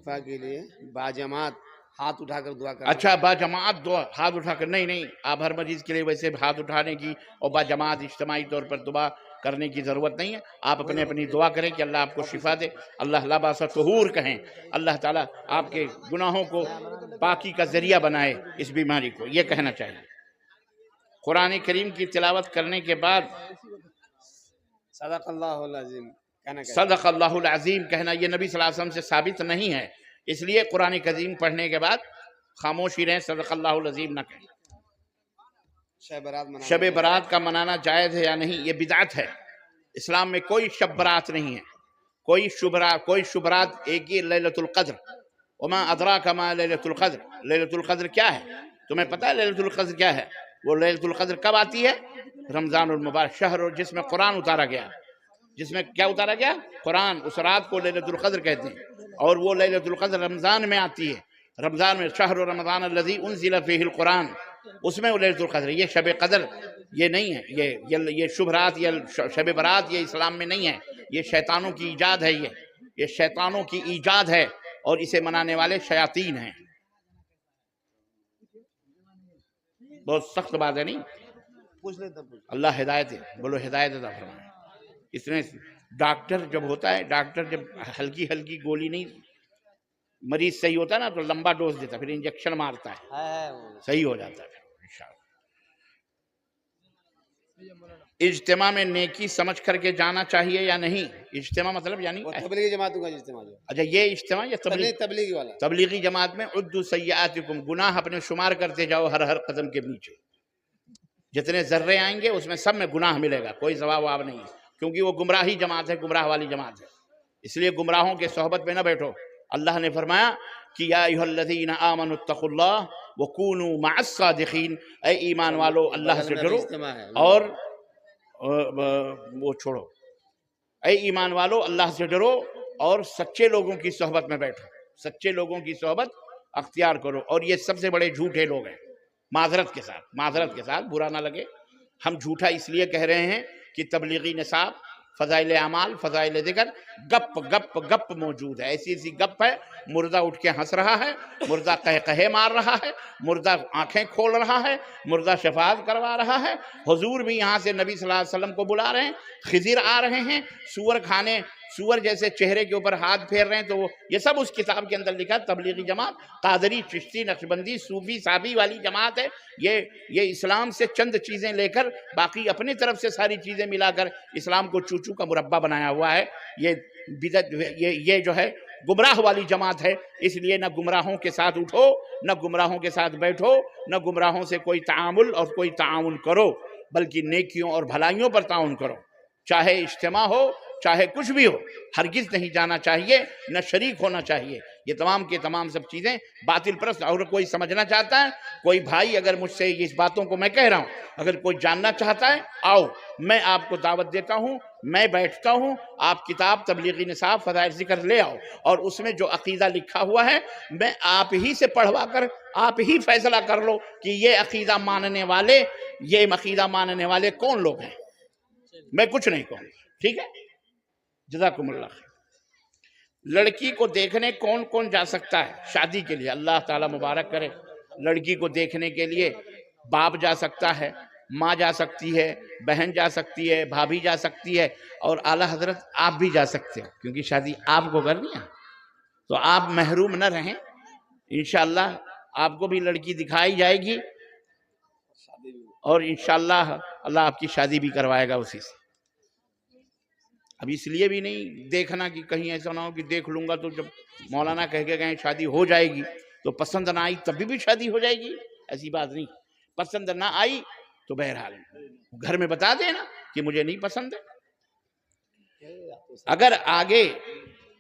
شفا کے لیے باجماعت ہاتھ اٹھا کر دعا کرنا. اچھا باجماعت دعا ہاتھ اٹھا کر نہیں آپ ہر مریض کے لیے ویسے ہاتھ اٹھانے کی اور باجماعت اجتماعی طور پر دعا کرنے کی ضرورت نہیں ہے. آپ اپنی دعا کریں کہ اللہ آپ کو شفا دے. اللہ لا باس طہور کہیں. اللہ تعالیٰ آپ کے گناہوں کو پاکی کا ذریعہ بنائے اس بیماری کو، یہ کہنا چاہیے. قرآن کریم کی تلاوت کرنے کے بعد صدق اللہ العظیم کہنا چاہیے. صدق اللہ العظیم کہنا یہ نبی صلی اللہ علیہ وسلم سے ثابت نہیں ہے، اس لیے قرآن کریم پڑھنے کے بعد خاموش ہی رہیں، صدق اللہ العظیم نہ کہیں. شب برات کا منانا جائز ہے یا نہیں؟ یہ بدعت ہے. اسلام میں کوئی شب برات نہیں ہے، کوئی شبرات. ایک ہی لیلۃ القدر. وما ادراک ما لیلۃ القدر. لیلۃ القدر کیا ہے؟ تمہیں پتہ ہے لیلۃ القدر کیا ہے؟ وہ لیلۃ القدر کب آتی ہے؟ رمضان المبارک شہر، جس میں قرآن اتارا گیا. جس میں کیا اتارا گیا؟ قرآن. اس رات کو لیلۃ القدر کہتے ہیں، اور وہ لیلۃ القدر رمضان میں آتی ہے. رمضان میں شہر رمضان الذی انزل فیہ القرآن، اس میں وہ لیلۃ القدر. یہ شب قدر یہ نہیں ہے، یہ شب رات یا شب برات یہ اسلام میں نہیں ہے. یہ شیطانوں کی ایجاد ہے. یہ شیطانوں کی ایجاد ہے اور اسے منانے والے شیاطین ہیں. بہت سخت بات ہے نہیں؟ اللہ ہدایت ہے. بولو ہدایت عطا فرمائے. اس میں ڈاکٹر جب ہوتا ہے، ڈاکٹر جب ہلکی ہلکی گولی نہیں، مریض صحیح ہوتا ہے نا تو لمبا ڈوز دیتا ہے، پھر انجیکشن مارتا ہے، صحیح ہو جاتا ہے انشاءاللہ. اجتماع میں نیکی سمجھ کر کے جانا چاہیے یا نہیں؟ اجتماع مطلب یعنی تبلیغی جماعتوں کا اجتماع. اچھا یہ اجتماع یا تبلیغی والا؟ تبلیغی جماعت میں عدوا سیئاتکم، گناہ اپنے شمار کرتے جاؤ ہر قدم کے نیچے. جتنے ذرے آئیں گے اس میں سب میں گناہ ملے گا، کوئی ثواب واب نہیں ہے، کیونکہ وہ گمراہی جماعت ہے، گمراہ والی جماعت ہے. اس لیے گمراہوں کے صحبت میں نہ بیٹھو. اللہ نے فرمایا کہ یا ایھا الذین آمنوا اتقوا اللہ وکونوا مع الصادقین، اے ایمان والو اللہ سے ڈرو اور وہ چھوڑو. اے ایمان والو اللہ سے ڈرو اور سچے لوگوں کی صحبت میں بیٹھو، سچے لوگوں کی صحبت اختیار کرو. اور یہ سب سے بڑے جھوٹے لوگ ہیں. معذرت کے ساتھ برا نہ لگے، ہم جھوٹا اس لیے کہہ رہے ہیں کہ تبلیغی نصاب، فضائل اعمال، فضائل ذکر گپ موجود ہے. ایسی گپ ہے، مردہ اٹھ کے ہنس رہا ہے، مردہ قہقہے مار رہا ہے، مردہ آنکھیں کھول رہا ہے، مردہ شفاعت کروا رہا ہے. حضور بھی یہاں سے نبی صلی اللہ علیہ وسلم کو بلا رہے ہیں، خضر آ رہے ہیں سور کھانے، سور جیسے چہرے کے اوپر ہاتھ پھیر رہے ہیں. تو یہ سب اس کتاب کے اندر لکھا. تبلیغی جماعت قادری، چشتی، نقشبندی، صوفی، صافی والی جماعت ہے. یہ اسلام سے چند چیزیں لے کر باقی اپنی طرف سے ساری چیزیں ملا کر اسلام کو چوچو کا مربع بنایا ہوا ہے. یہ بدعت، یہ جو ہے گمراہ والی جماعت ہے. اس لیے نہ گمراہوں کے ساتھ اٹھو، نہ گمراہوں کے ساتھ بیٹھو، نہ گمراہوں سے کوئی تعامل اور کوئی تعاون کرو، بلکہ نیکیوں اور بھلائیوں پر تعاون کرو. چاہے اجتماع ہو، چاہے کچھ بھی ہو، ہرگز نہیں جانا چاہیے، نہ شریک ہونا چاہیے. یہ تمام کے تمام سب چیزیں باطل پرست. اور کوئی سمجھنا چاہتا ہے، کوئی بھائی اگر مجھ سے اس باتوں کو میں کہہ رہا ہوں، اگر کوئی جاننا چاہتا ہے، آؤ میں آپ کو دعوت دیتا ہوں، میں بیٹھتا ہوں، آپ کتاب تبلیغی نصاب فضائل ذکر لے آؤ، اور اس میں جو عقیدہ لکھا ہوا ہے میں آپ ہی سے پڑھوا کر آپ ہی فیصلہ کر لو کہ یہ عقیدہ ماننے والے کون لوگ ہیں. میں کچھ نہیں کہوں. ٹھیک ہے، جزاکم اللہ خیر. لڑکی کو دیکھنے کون کون جا سکتا ہے شادی کے لیے؟ اللہ تعالیٰ مبارک کرے. لڑکی کو دیکھنے کے لیے باپ جا سکتا ہے، ماں جا سکتی ہے، بہن جا سکتی ہے، بھابھی جا سکتی ہے، اور اعلیٰ حضرت آپ بھی جا سکتے ہو، کیونکہ شادی آپ کو کرنی ہے تو آپ محروم نہ رہیں. انشاءاللہ آپ کو بھی لڑکی دکھائی جائے گی اور انشاءاللہ اللہ آپ کی شادی بھی کروائے گا اسی سے. اب اس لیے بھی نہیں دیکھنا کہ کہیں ایسا نہ ہو کہ دیکھ لوں گا تو جب مولانا کہہ کے کہیں شادی ہو جائے گی تو پسند نہ آئی تبھی بھی شادی ہو جائے گی. ایسی بات نہیں. پسند نہ آئی تو بہرحال گھر میں بتا دینا کہ مجھے نہیں پسند ہے. اگر آگے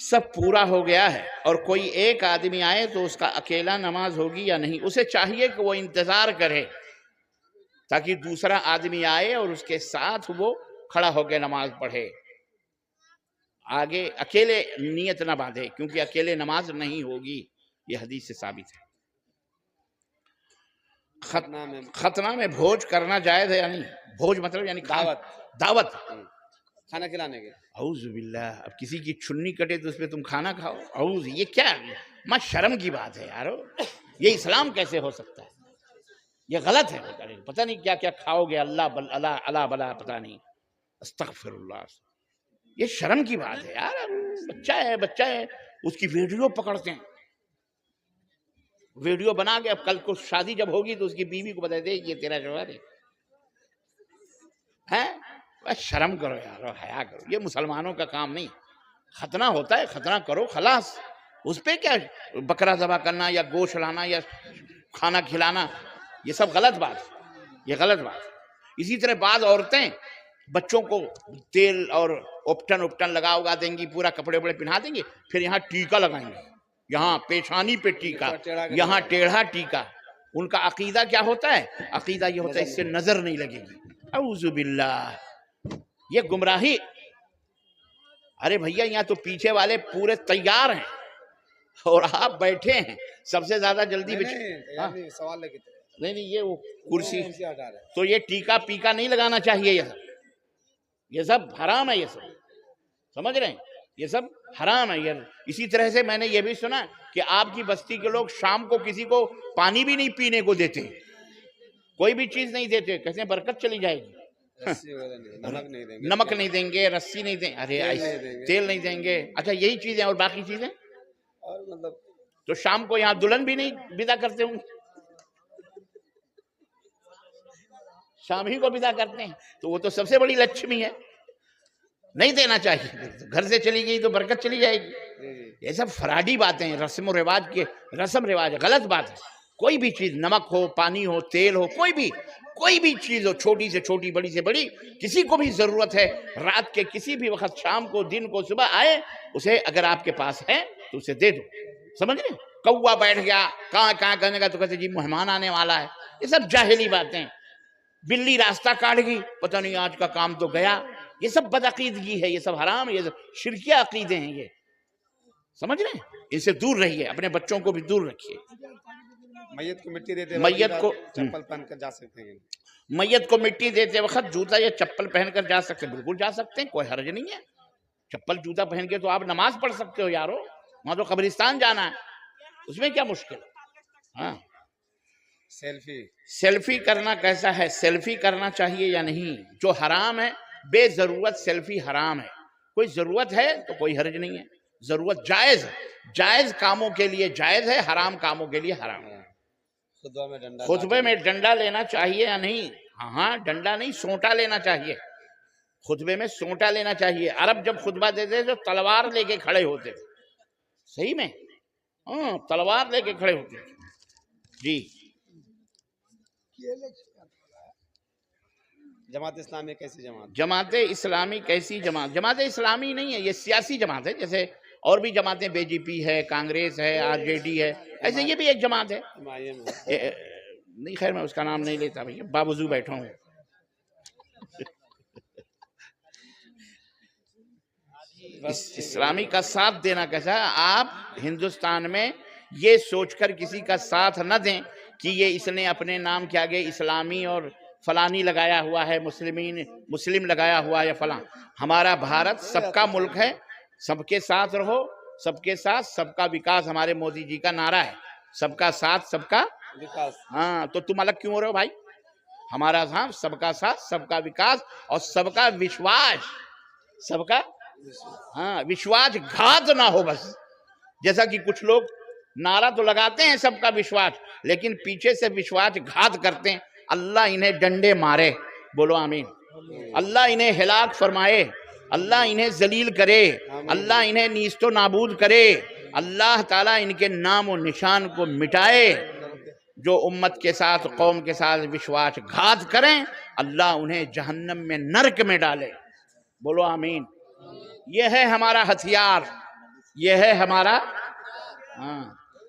سب پورا ہو گیا ہے اور کوئی ایک آدمی آئے تو اس کا اکیلا نماز ہوگی یا نہیں؟ اسے چاہیے کہ وہ انتظار کرے تاکہ دوسرا آدمی آئے اور اس کے ساتھ وہ کھڑا ہو کے نماز پڑھے. آگے اکیلے نیت نہ باندھے، کیونکہ اکیلے نماز نہیں ہوگی. یہ حدیث سے ثابت ہے. ختنہ میں بھوج کرنا جائز ہے یا نہیں؟ بھوج مطلب یعنی دعوت کھانا کھلانے کے. اعوذ باللہ. اب کسی کی چھنی کٹے تو اس پہ تم کھانا کھاؤ؟ اعوذ. یہ کیا ہے؟ ماں شرم کی بات ہے یارو، یہ اسلام کیسے ہو سکتا ہے؟ یہ غلط ہے، پتہ نہیں کیا کیا کھاؤ گے، اللہ بلا پتہ نہیں، استغفر اللہ، یہ شرم کی بات ہے یار۔ بچہ ہے اس کی ویڈیو پکڑتے ہیں، ویڈیو بنا کے اب کل کو شادی جب ہوگی تو اس کی بیوی کو بتا دے یہ تیرا شوہر ہے۔ بس شرم کرو یار، حیا کرو، یہ مسلمانوں کا کام نہیں۔ ختنہ ہوتا ہے، ختنہ کرو خلاص، اس پہ کیا بکرا ذبح کرنا یا گوشت لانا یا کھانا کھلانا، یہ سب غلط بات ہے، یہ غلط بات ہے۔ اسی طرح بعض عورتیں بچوں کو تیل اور اپٹن لگا دیں گی، پورا کپڑے وپڑے پہنا دیں گی، پھر یہاں ٹیکا لگائیں گے، یہاں پیشانی پہ ٹیکا، یہاں ٹیڑھا ٹیکا۔ ان کا عقیدہ کیا ہوتا ہے؟ عقیدہ یہ ہوتا ہے اس سے نظر نہیں لگے گی۔ اعوذ باللہ، یہ گمراہی۔ ارے بھیا یہاں تو پیچھے والے پورے تیار ہیں اور آپ بیٹھے ہیں، سب سے زیادہ جلدی سوال نہیں یہ وہ کرسی، تو یہ ٹیکا پیکا نہیں لگانا چاہیے، یہ سب حرام ہے، یہ سب سمجھ رہے ہیں، یہ سب حرام ہے۔ اسی طرح سے میں نے یہ بھی سنا کہ آپ کی بستی کے لوگ شام کو کسی کو پانی بھی نہیں پینے کو دیتے، کوئی بھی چیز نہیں دیتے، کیسے برکت چلی جائے گی، نمک نہیں دیں گے، رسی نہیں دیں، ارے تیل نہیں دیں گے، اچھا یہی چیزیں اور باقی چیزیں، اور مطلب تو شام کو یہاں دلہن بھی نہیں ودا کرتے ہوں، شام ہی کو ودا کرتے ہیں، تو وہ تو سب سے بڑی لکشمی ہے، نہیں دینا چاہیے، گھر سے چلی گئی تو برکت چلی جائے گی۔ یہ سب فراڈی باتیں ہیں، رسم و رواج کے رسم رواج، غلط بات ہے۔ کوئی بھی چیز، نمک ہو، پانی ہو، تیل ہو، کوئی بھی چیز ہو، چھوٹی سے چھوٹی، بڑی سے بڑی، کسی کو بھی ضرورت ہے رات کے کسی بھی وقت، شام کو، دن کو، صبح آئے، اسے اگر آپ کے پاس ہے تو اسے دے دو، سمجھ رہے؟ کوا بیٹھ گیا کہاں کرنے کا تو کہتے جی مہمان آنے والا ہے، یہ سب جاہلی باتیں۔ بلی راستہ کاٹ گئی، پتہ نہیں آج کا کام تو گیا، یہ سب بدعقیدگی ہے، یہ سب حرام ہے، یہ سب شرکیہ عقیدے ہیں، یہ سمجھ رہے ہیں؟ ان سے دور رہیے، اپنے بچوں کو بھی دور رکھیے۔ میت کو مٹی دیتے میت کو چپل پہن کر جا سکتے ہیں، میت کو مٹی دیتے وقت جوتا یا چپل پہن کر جا سکتے ہیں، بالکل جا سکتے ہیں، کوئی حرج نہیں ہے۔ چپل جوتا پہن کے تو آپ نماز پڑھ سکتے ہو یارو، وہاں تو قبرستان جانا ہے، اس میں کیا مشکل ہے؟ ہاں، سیلفی کرنا کیسا ہے؟ سیلفی کرنا چاہیے یا نہیں؟ جو حرام ہے، بے ضرورت سیلفی حرام ہے، کوئی ضرورت ہے تو کوئی حرج نہیں ہے، ضرورت جائز ہے، جائز کاموں کے لیے جائز ہے، حرام کاموں کے لیے حرام ہے۔ خطبے میں ڈنڈا لینا چاہیے یا نہیں؟ ہاں ڈنڈا نہیں، سونٹا لینا چاہیے، خطبے میں سونٹا لینا چاہیے۔ عرب جب خطبہ دیتے تو تلوار لے کے کھڑے ہوتے تھے، صحیح میں، ہاں تلوار لے کے کھڑے ہوتے تھے۔ جی جماعت اسلامی کیسی جماعت؟ جماعت اسلامی کیسی جماعت؟ جماعت اسلامی نہیں ہے، یہ سیاسی جماعت ہے، جیسے اور بھی جماعتیں، بی جے پی ہے، کانگریس ہے، آر جے ڈی ہے، ایسے یہ بھی ایک جماعت ہے۔ نہیں خیر میں اس کا نام نہیں لیتا بھائی، باوضو بیٹھا ہوں۔ اسلامی کا ساتھ دینا کیسا ہے؟ آپ ہندوستان میں یہ سوچ کر کسی کا ساتھ نہ دیں کہ یہ اس نے اپنے نام کے آگے اسلامی اور فلانی لگایا ہوا ہے، مسلم لگایا ہوا ہے یا فلاں۔ ہمارا بھارت سب کا ملک ہے، سب کے ساتھ رہو، سب کے ساتھ سب کا وکاس ہمارے مودی جی کا نعرہ ہے، سب کا ساتھ سب کا وکاس۔ ہاں تو تم الگ کیوں ہو رہے ہو بھائی؟ ہمارا سب کا ساتھ سب کا وکاس اور سب کا وشواس، سب کا وشواس گھات نہ ہو بس۔ جیسا کہ کچھ لوگ نعرہ تو لگاتے ہیں سب کا وشواس، لیکن پیچھے سے وشواس گھات کرتے ہیں۔ اللہ انہیں ڈنڈے مارے، بولو آمین۔ اللہ انہیں ہلاک فرمائے، اللہ انہیں ذلیل کرے، اللہ انہیں نیست و نابود کرے، اللہ تعالیٰ ان کے نام و نشان کو مٹائے۔ جو امت کے ساتھ، قوم کے ساتھ وشواس گھات کریں، اللہ انہیں جہنم میں، نرک میں ڈالے، بولو آمین۔ یہ ہے ہمارا ہتھیار، یہ ہے ہمارا،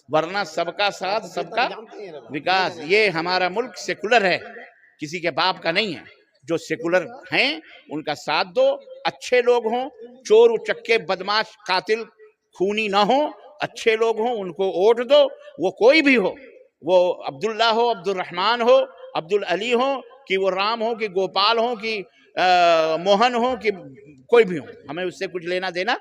ورنہ سب کا ساتھ سب کا وکاس۔ یہ ہمارا ملک سیکولر ہے، کسی کے باپ کا نہیں ہے۔ جو سیکولر ہیں ان کا ساتھ دو، اچھے لوگ ہوں، چور اچکے بدماش قاتل خونی نہ ہوں، اچھے لوگ ہوں، ان کو ووٹ دو، وہ کوئی بھی ہو، وہ عبداللہ ہو، عبد الرحمن ہو، عبد العلی ہو، کہ وہ رام ہو، کہ گوپال ہو، کہ موہن ہو، کہ کوئی بھی ہو، ہمیں اس سے کچھ لینا دینا۔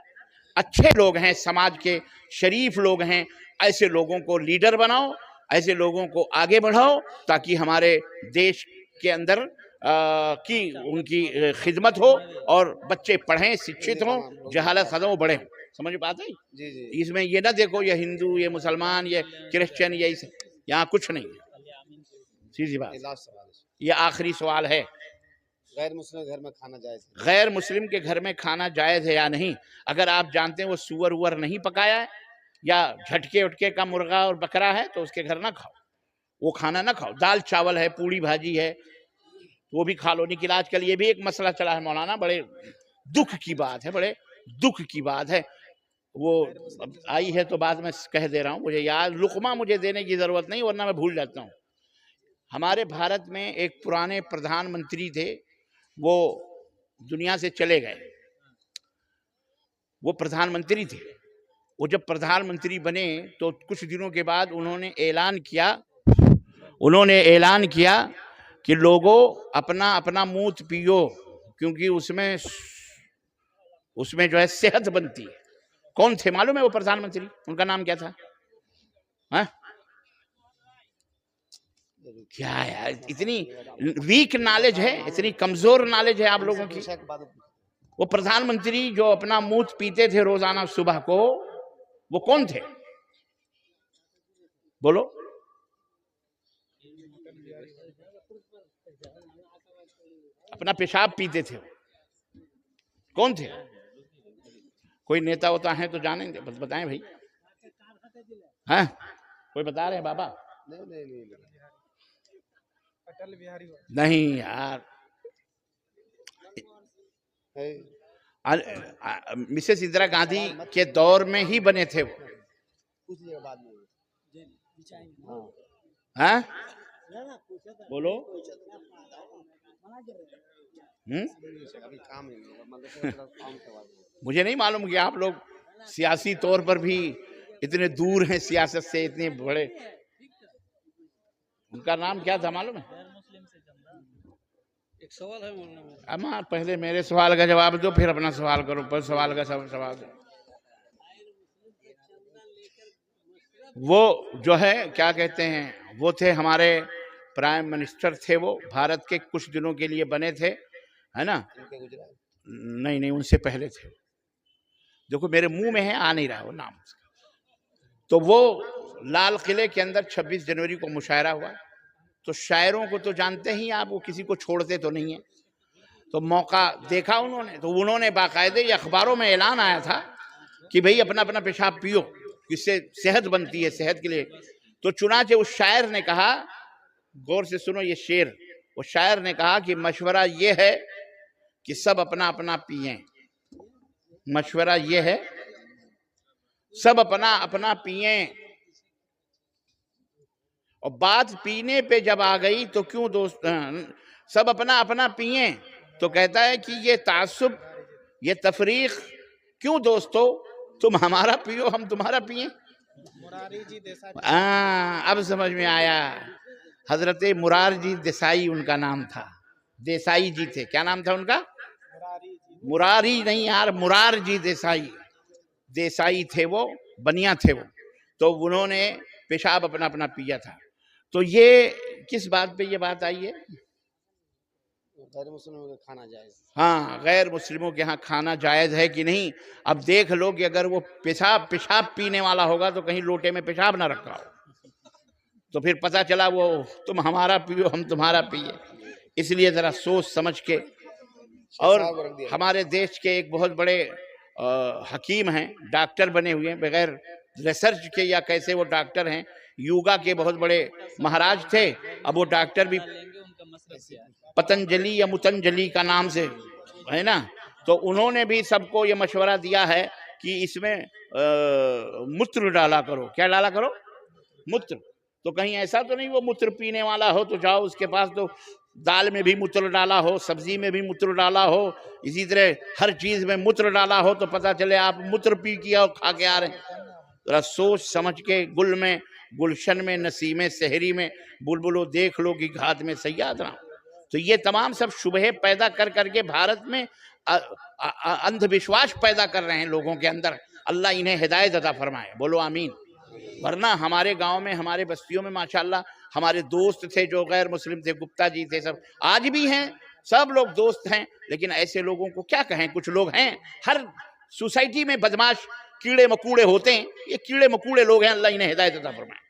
اچھے لوگ ہیں، سماج کے شریف لوگ ہیں، ایسے لوگوں کو لیڈر بناؤ, ایسے لوگوں کو آگے بڑھاؤ تاکہ ہمارے دیش کے اندر کی ان کی خدمت ہو اور بچے پڑھیں, سکشت ہوں, جہالت ختم ہو, بڑھیں. سمجھ بات ہے؟ جی جی. اس میں یہ نہ دیکھو یہ ہندو, یہ مسلمان, یہ کرسچن, یہ یہاں کچھ نہیں ہے. سیدھی بات. لاسٹ سوال ہے. یہ آخری سوال ہے, غیر مسلم گھر میں کھانا جائز ہے؟ غیر مسلم کے گھر میں کھانا جائز ہے یا نہیں؟ اگر آپ جانتے ہیں وہ سور وور نہیں پکایا ہے یا جھٹکے اٹکے کا مرغا اور بکرا ہے تو اس کے گھر نہ کھاؤ, وہ کھانا نہ کھاؤ. دال چاول ہے, پوڑی بھاجی ہے, وہ بھی کھا لو. لیکن آج کل یہ بھی ایک مسئلہ چلا ہے مولانا, بڑے دکھ کی بات ہے, بڑے دکھ کی بات ہے. وہ آئی ہے تو بعد میں کہہ دے رہا ہوں, مجھے یاد, لقمہ مجھے دینے کی ضرورت نہیں ورنہ میں بھول جاتا ہوں. ہمارے بھارت میں ایک پرانے پردھان منتری تھے, وہ دنیا سے چلے گئے. وہ پردھان منتری تھے. وہ جب پردھان منتری بنے تو کچھ دنوں کے بعد انہوں نے اعلان کیا کہ لوگوں اپنا اپنا موت پیو, کیونکہ اس میں جو ہے صحت بنتی ہے. کون تھے معلوم ہے وہ پردھان منتری؟ ان کا نام کیا تھا؟ کیا ہے, اتنی ویک نالج ہے, اتنی کمزور نالج ہے آپ لوگوں کی. وہ پردھان منتری جو اپنا موت پیتے تھے روزانہ صبح کو, وہ کون تھے بولو؟ اپنا پیشاب پیتے تھے, کون تھے؟ کوئی نیتا ہوتا ہے تو جانیں گے, بتائیں بھائی. ہاں کوئی بتا رہے ہیں بابا؟ نہیں یار, مسز اندرا گاندھی کے دور میں ہی بنے تھے وہ. ہاں بولو. مجھے نہیں معلوم کہ آپ لوگ سیاسی طور پر بھی اتنے دور ہیں سیاست سے, اتنے بڑے. ان کا نام کیا تھا معلوم ہے؟ ایک سوال ہے مولانا. اما پہلے میرے سوال کا جواب دو, پھر اپنا سوال کرو. پر سوال کا سوال دو. وہ جو ہے کیا کہتے ہیں, وہ تھے ہمارے پرائم منسٹر تھے. وہ بھارت کے کچھ دنوں کے لیے بنے تھے, ہے نا؟ نہیں ان سے پہلے تھے. دیکھو میرے منہ میں ہے, آ نہیں رہا وہ نام. تو وہ لال قلعے کے اندر 26 جنوری کو مشاعرہ ہوا. تو شاعروں کو تو جانتے ہی آپ, وہ کسی کو چھوڑتے تو نہیں ہیں. تو موقع دیکھا انہوں نے, تو انہوں نے باقاعدے یہ اخباروں میں اعلان آیا تھا کہ بھئی اپنا اپنا پیشاب پیو, اس سے صحت بنتی ہے, صحت کے لیے. تو چنانچہ اس شاعر نے کہا, غور سے سنو یہ شعر, وہ شاعر نے کہا کہ مشورہ یہ ہے کہ سب اپنا اپنا پئیں. مشورہ یہ ہے سب اپنا اپنا پئیں. اور بات پینے پہ جب آ گئی تو کیوں دوست سب اپنا اپنا پئیں, تو کہتا ہے کہ یہ تعصب, یہ تفریق کیوں دوستو, تم ہمارا پیو ہم تمہارا پئیں. اب سمجھ میں آیا. حضرت مرارجی دیسائی ان کا نام تھا. دیسائی جی تھے. کیا نام تھا ان کا؟ مراری نہیں یار, مرارجی دیسائی. دیسائی تھے وہ, بنیا تھے وہ. تو انہوں نے پیشاب اپنا اپنا پیا تھا. تو یہ کس بات پہ یہ بات آئی ہے؟ غیر مسلموں کا کھانا جائز. ہاں, غیر مسلموں کے ہاں کھانا جائز ہے کہ نہیں. اب دیکھ لو کہ اگر وہ پیشاب پینے والا ہوگا تو کہیں لوٹے میں پیشاب نہ رکھا ہو, تو پھر پتہ چلا وہ تم ہمارا پیو ہم تمہارا پیے. اس لیے ذرا سوچ سمجھ کے. اور ہمارے دیش کے ایک بہت بڑے حکیم ہیں, ڈاکٹر بنے ہوئے ہیں بغیر ریسرچ کے, یا کیسے وہ ڈاکٹر ہیں, یوگا کے بہت بڑے مہاراج تھے. اب وہ ڈاکٹر بھی پتنجلی یا متنجلی کا نام سے ہے نا. تو انہوں نے بھی سب کو یہ مشورہ دیا ہے کہ اس میں متر ڈالا کرو. کیا ڈالا کرو؟ متر. تو کہیں ایسا تو نہیں وہ متر پینے والا ہو تو جاؤ اس کے پاس, تو دال میں بھی متر ڈالا ہو, سبزی میں بھی متر ڈالا ہو, اسی طرح ہر چیز میں متر ڈالا ہو, تو پتہ چلے آپ متر پی کیا اور کھا کے آ رہے ہیں. ذرا سوچ سمجھ کے. گل میں, گلشن میں, نسیم سحری میں بلبلو دیکھ لو کہ گھات میں صیاد رہا. تو یہ تمام سب شبہ پیدا کر کے بھارت میں اندھ وشواس پیدا کر رہے ہیں لوگوں کے اندر. اللہ انہیں ہدایت عطا فرمائے. بولو آمین. ورنہ ہمارے گاؤں میں ہمارے بستیوں میں ماشاءاللہ ہمارے دوست تھے جو غیر مسلم تھے، گپتا جی تھے، سب آج بھی ہیں، سب لوگ دوست ہیں، لیکن ایسے لوگوں کو کیا کہیں، کچھ لوگ ہیں ہر سوسائٹی میں بدماش کیڑے مکوڑے ہوتے ہیں، یہ کیڑے مکوڑے لوگ ہیں، اللہ انہیں ہدایت عطا فرمائے۔